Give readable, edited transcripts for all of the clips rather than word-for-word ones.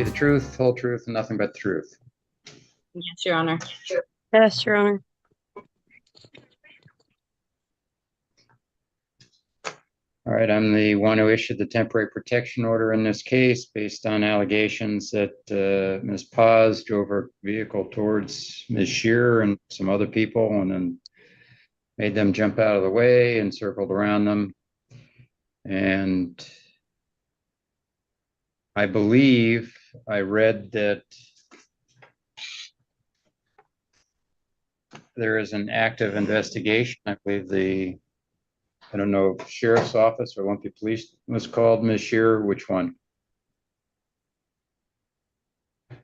be the truth, whole truth, and nothing but the truth? Yes, Your Honor. Yes, Your Honor. All right, I'm the one who issued the temporary protection order in this case based on allegations that Ms. Paz drove her vehicle towards Ms. Shearer and some other people and then made them jump out of the way and circled around them. And I believe I read that there is an active investigation. I believe I don't know if Sheriff's Office or Olympia Police was called Ms. Shearer, which one?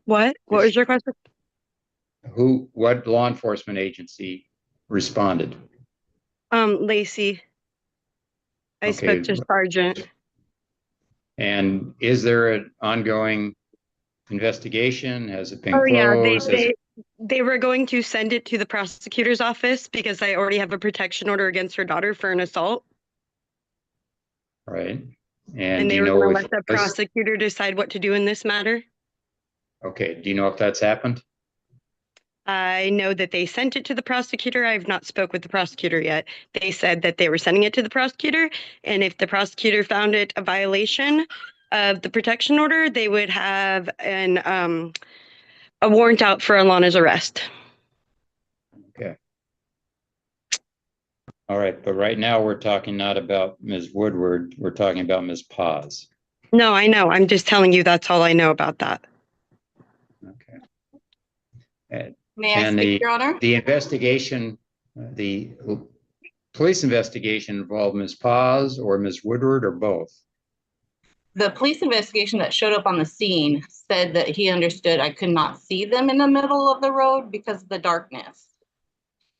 What was your question? What law enforcement agency responded? Lacey. I spoke to Sergeant. And is there an ongoing investigation? Has it been closed? Yeah, they were going to send it to the prosecutor's office because I already have a protection order against her daughter for an assault. Right. And they were going to let the prosecutor decide what to do in this matter. Okay. Do you know if that's happened? I know that they sent it to the prosecutor. I've not spoke with the prosecutor yet. They said that they were sending it to the prosecutor, and if the prosecutor found it a violation of the protection order, they would have a warrant out for Alana's arrest. Okay. All right, but right now we're talking not about Ms. Woodward, we're talking about Ms. Paz. No, I know. I'm just telling you that's all I know about that. Okay. May I speak, Your Honor? The investigation, the police investigation involved Ms. Paz or Ms. Woodward or both? The police investigation that showed up on the scene said that he understood I could not see them in the middle of the road because of the darkness.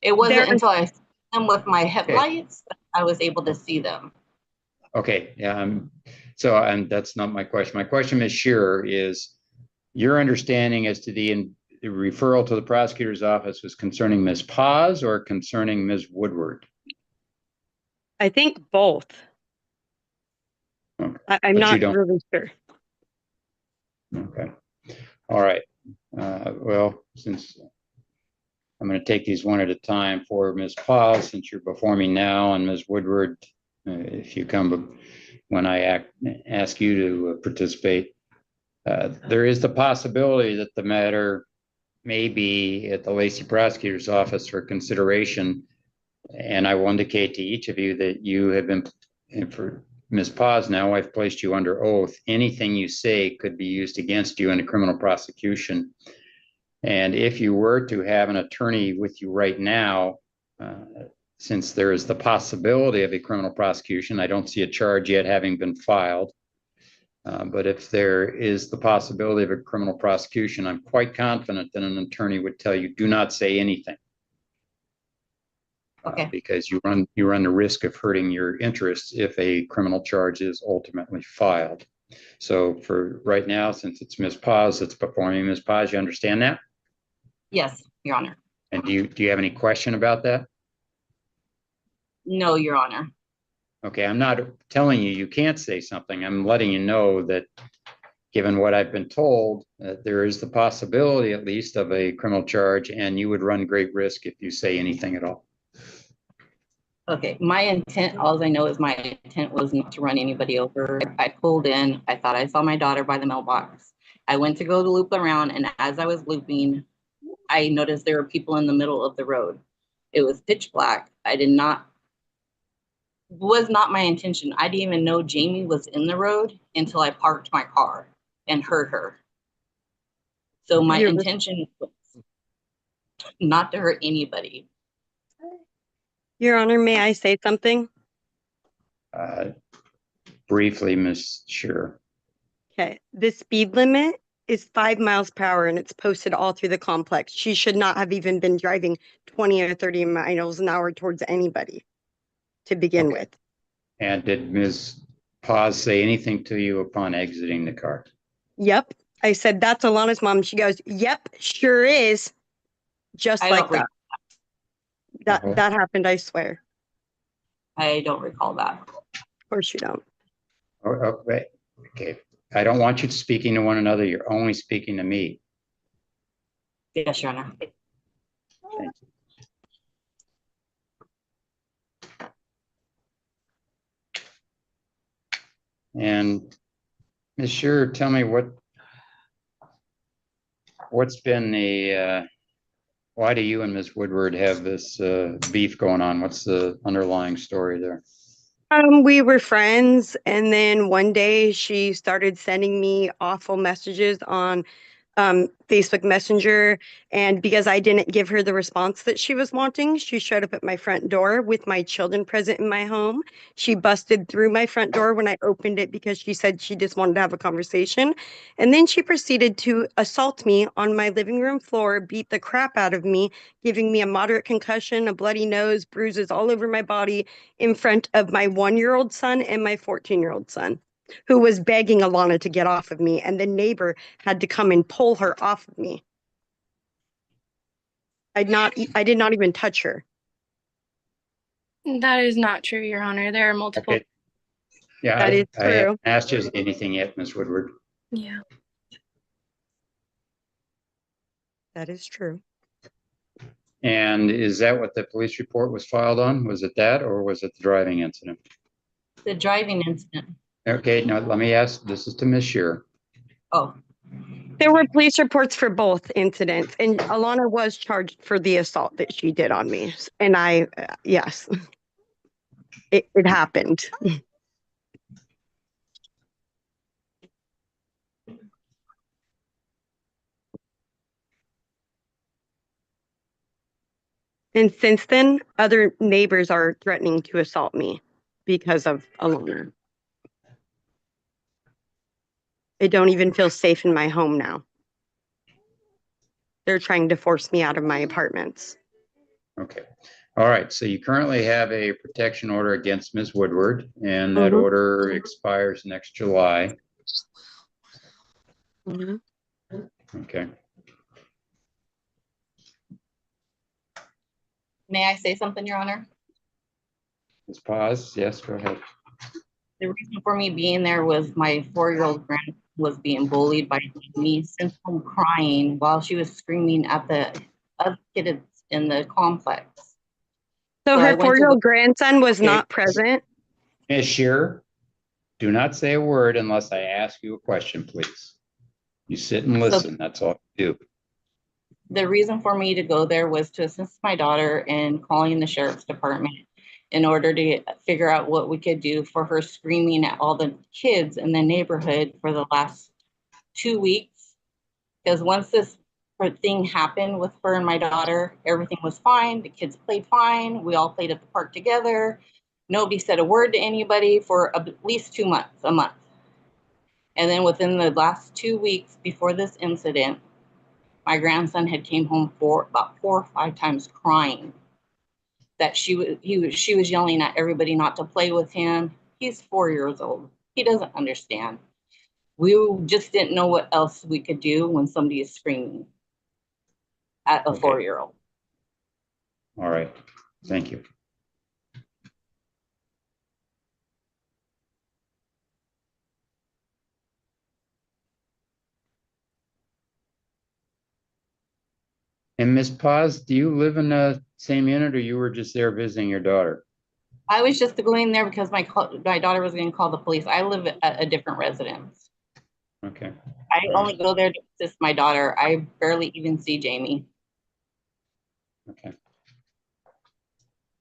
It wasn't until I saw them with my headlights that I was able to see them. Okay, yeah, that's not my question. My question, Ms. Shearer, is your understanding as to the referral to the prosecutor's office was concerning Ms. Paz or concerning Ms. Woodward? I think both. Okay. I'm not really sure. Okay. All right. Well, since I'm going to take these one at a time for Ms. Paz, since you're before me now, and Ms. Woodward, if you come when I ask you to participate, there is the possibility that the matter may be at the Lacey prosecutor's office for consideration. And I will indicate to each of you that you have been, for Ms. Paz now, I've placed you under oath. Anything you say could be used against you in a criminal prosecution. And if you were to have an attorney with you right now, since there is the possibility of a criminal prosecution, I don't see a charge yet having been filed. But if there is the possibility of a criminal prosecution, I'm quite confident that an attorney would tell you, do not say anything. Okay. Because you run the risk of hurting your interests if a criminal charge is ultimately filed. So for right now, since it's Ms. Paz that's before me, Ms. Paz, you understand that? Yes, Your Honor. And do you have any question about that? No, Your Honor. Okay, I'm not telling you can't say something. I'm letting you know that given what I've been told, there is the possibility at least of a criminal charge, and you would run great risk if you say anything at all. Okay, my intent, all I know is my intent was not to run anybody over. I pulled in, I thought I saw my daughter by the mailbox. I went to go to loop around, and as I was looping, I noticed there were people in the middle of the road. It was pitch black. Was not my intention. I didn't even know Jamie was in the road until I parked my car and heard her. So my intention was not to hurt anybody. Your Honor, may I say something? Briefly, Ms. Shearer. Okay, the speed limit is 5 miles per hour and it's posted all through the complex. She should not have even been driving 20 or 30 miles an hour towards anybody to begin with. And did Ms. Paz say anything to you upon exiting the car? Yep. I said, that's Alana's mom. She goes, yep, sure is. Just like that. That happened, I swear. I don't recall that. Of course you don't. Okay. I don't want you speaking to one another. You're only speaking to me. Yes, Your Honor. Thank you. And Ms. Shearer, tell me what's been the, why do you and Ms. Woodward have this beef going on? What's the underlying story there? We were friends, and then one day she started sending me awful messages on Facebook Messenger. And because I didn't give her the response that she was wanting, she showed up at my front door with my children present in my home. She busted through my front door when I opened it because she said she just wanted to have a conversation. And then she proceeded to assault me on my living room floor, beat the crap out of me, giving me a moderate concussion, a bloody nose, bruises all over my body in front of my 1-year-old son and my 14-year-old son, who was begging Alana to get off of me. And the neighbor had to come and pull her off of me. I did not even touch her. That is not true, Your Honor. There are multiple. Okay. Yeah, That is I true. haven't asked you anything yet, Ms. Woodward. Yeah. That is true. And is that what the police report was filed on? Was it that, or was it the driving incident? The driving incident. Okay, now let me ask, this is to Ms. Shearer. Oh, There were police reports for both incidents, and Alana was charged for the assault that she did on me. And yes, it happened. And since then, other neighbors are threatening to assault me because of Alana. I don't even feel safe in my home now. They're trying to force me out of my apartments. Okay. All right. So you currently have a protection order against Ms. Woodward, and that Mhm. order expires next July. Mhm. Okay. may I say something, Your Honor? Let's pause. Yes, go ahead. The reason for me being there was my 4-year-old grandson was being bullied by me, sent home crying while she was screaming at the other kids in the complex. So So I her went to 4-year-old grandson was Okay. not present. Ms. Shearer, do not say a word unless I ask you a question, please. You sit and listen. That's all you do. The reason for me to go there was to assist my daughter in calling the sheriff's department in order to figure out what we could do for her screaming at all the kids in the neighborhood for the last 2 weeks. Because once this thing happened with her and my daughter, everything was fine. The kids played fine. We all played at the park together. Nobody said a word to anybody for at least 2 months, a month. And then within the last 2 weeks before this incident, my grandson had came home about 4 or 5 times crying that she was yelling at everybody not to play with him. He's 4 years old. He doesn't understand. We just didn't know what else we could do when somebody is screaming at a Okay. 4-year-old. All right. Thank you. And Ms. Paz, do you live in the same unit, or you were just there visiting your daughter? I was just going there because my daughter was going to call the police. I live at a different residence. Okay. I only go there to assist my daughter. I barely even see Jamie. Okay.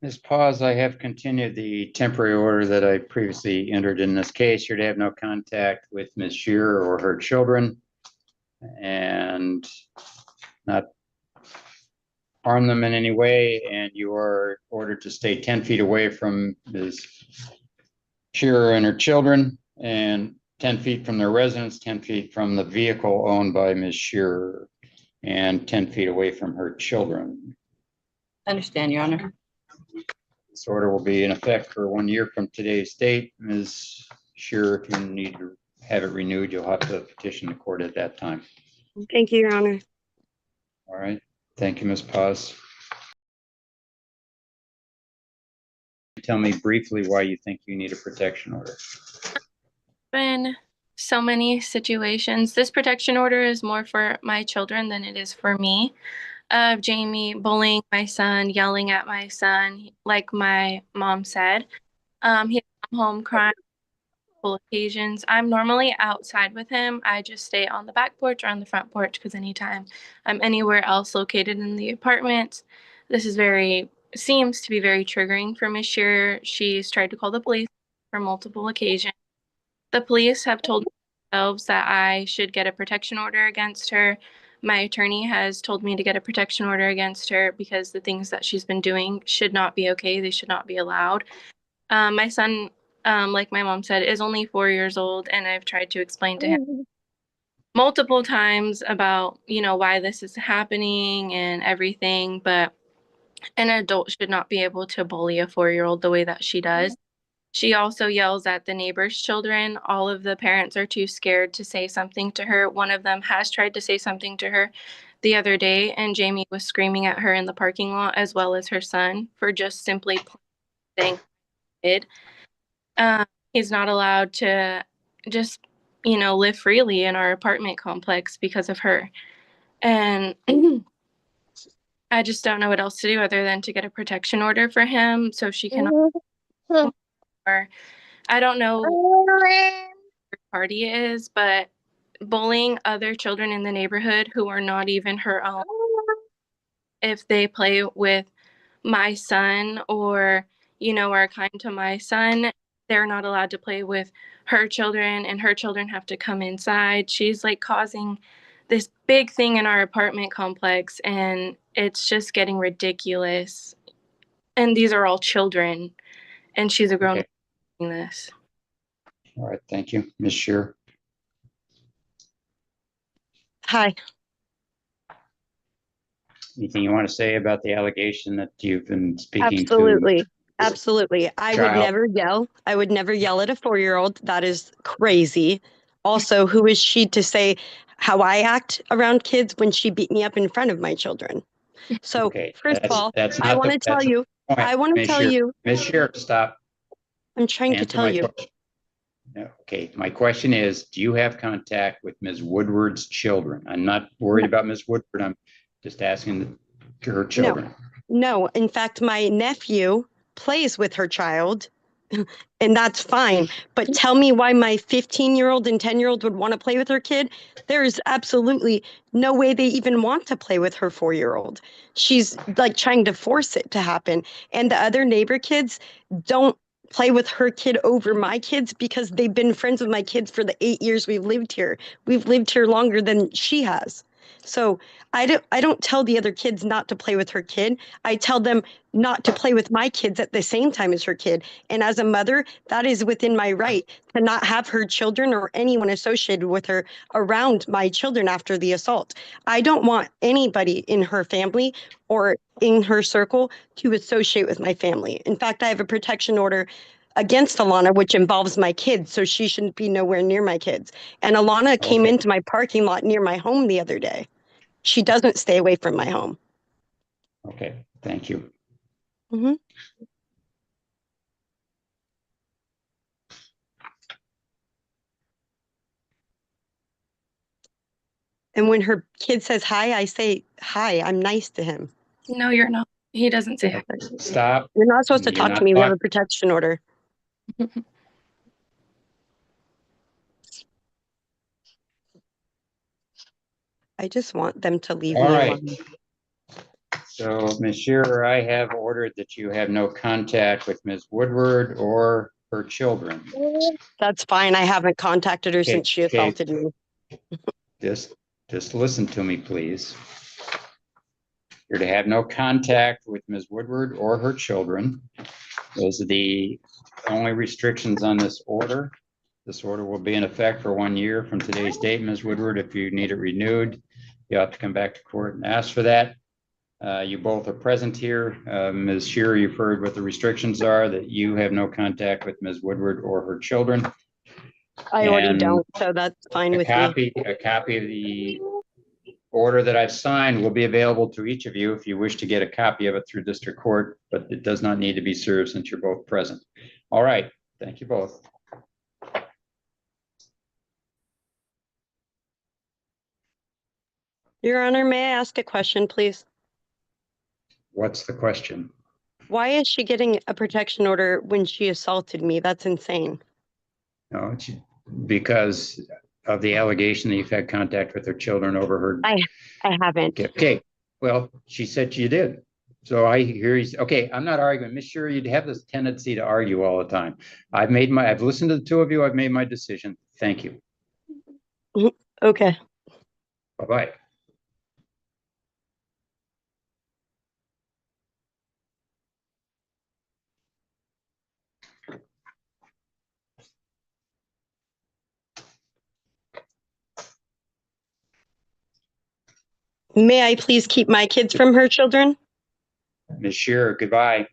Ms. Paz, I have continued the temporary order that I previously entered in this case. You're to have no contact with Ms. Shearer or her children, and not harm them in any way, and you are ordered to stay 10 feet away from Ms. Shearer and her children, and 10 feet from their residence, 10 feet from the vehicle owned by Ms. Shearer, and 10 feet away from her children. Understand, Your Honor. This order will be in effect for 1 year from today's date. Ms. Shearer, if you need to have it renewed, you'll have to petition the court at that time. Thank you, Your Honor. All right. Thank you, Ms. Paz. Tell me briefly why you think you need a protection order. Been so many situations. This protection order is more for my children than it is for me. Of Jamie bullying my son, yelling at my son, like my mom said. He'd come home crying on multiple occasions. I'm normally outside with him. I just stay on the back porch or on the front porch because anytime I'm anywhere else located in the apartment, this is seems to be very triggering for Miss Shearer. She's tried to call the police for multiple occasions. The police have told themselves that I should get a protection order against her. My attorney has told me to get a protection order against her because the things that she's been doing should not be okay. They should not be allowed. My son, like my mom said, is only 4 years old, and I've tried to explain to him multiple times about, why this is happening and everything, but an adult should not be able to bully a 4-year-old the way that she does. She also yells at the neighbors' children. All of the parents are too scared to say something to her. One of them has tried to say something to her the other day, and Jamie was screaming at her in the parking lot, as well as her son, for just simply saying kid. He's not allowed to just, live freely in our apartment complex because of her. And I just don't know what else to do other than to get a protection order for him so she can, or I don't know what party is, but bullying other children in the neighborhood who are not even her own, if they play with my son or, are kind to my son, they're not allowed to play with her children, and her children have to come inside. She's like causing this big thing in our apartment complex, and it's just getting ridiculous. And these are all children, and she's a grown Okay. doing this. All right, thank you. Ms. Shearer. Hi. Anything you want to say about the allegation that you've been speaking Absolutely. to? Absolutely. I would Child. never yell. I would never yell at a 4-year-old. That is crazy. Also, who is she to say how I act around kids when she beat me up in front of my children? So, Okay, first of all, that's I not want the, to tell that's the you, point. I want to Ms. tell Shearer. you, Ms. Shearer, stop. I'm trying to Answer tell my you. question. No, okay, my question is, do you have contact with Ms. Woodward's children? I'm not worried about Ms. Woodward. I'm just asking her children. No. In fact, my nephew plays with her child, and that's fine. But tell me why my 15-year-old and 10-year-old would want to play with her kid. There is absolutely no way they even want to play with her 4-year-old. She's like trying to force it to happen. And the other neighbor kids don't play with her kid over my kids because they've been friends with my kids for the 8 years we've lived here. We've lived here longer than she has. So I don't tell the other kids not to play with her kid. I tell them not to play with my kids at the same time as her kid. And as a mother, that is within my right to not have her children or anyone associated with her around my children after the assault. I don't want anybody in her family or in her circle to associate with my family. In fact, I have a protection order against Alana, which involves my kids, so she shouldn't be nowhere near my kids. And Alana came Okay. into my parking lot near my home the other day. She doesn't stay away from my home. Okay, thank you. Mm-hmm. And when her kid says hi, I say hi. I'm nice to him. No, you're not. He doesn't say hi. Stop. You're not supposed to You're talk not to me. We have a talking. protection order. I just want them to leave All me right. alone. So, Ms. Shearer, I have ordered that you have no contact with Ms. Woodward or her children. That's fine. I haven't contacted her Okay, since she okay. assaulted me. Just listen to me, please. You're to have no contact with Ms. Woodward or her children. Those are the only restrictions on this order. This order will be in effect for 1 year from today's date, Ms. Woodward. If you need it renewed, you have to come back to court and ask for that. You both are present here. Ms. Shearer, you've heard what the restrictions are, that you have no contact with Ms. Woodward or her children. I already And don't, so that's fine a with me. copy of the order that I've signed will be available to each of you if you wish to get a copy of it through district court, but it does not need to be served since you're both present. All right, thank you both. Your Honor, may I ask a question, please? What's the question? Why is she getting a protection order when she assaulted me? That's insane. No, because of the allegation that you've had contact with her children, overheard. I haven't. Okay, well, she said you did. So I hear he's, okay, I'm not arguing. Miss Sure, you'd have this tendency to argue all the time. I've listened to the two of you. I've made my decision. Thank you. Okay. Bye-bye. May I please keep my kids from her children? Miss Shearer, goodbye.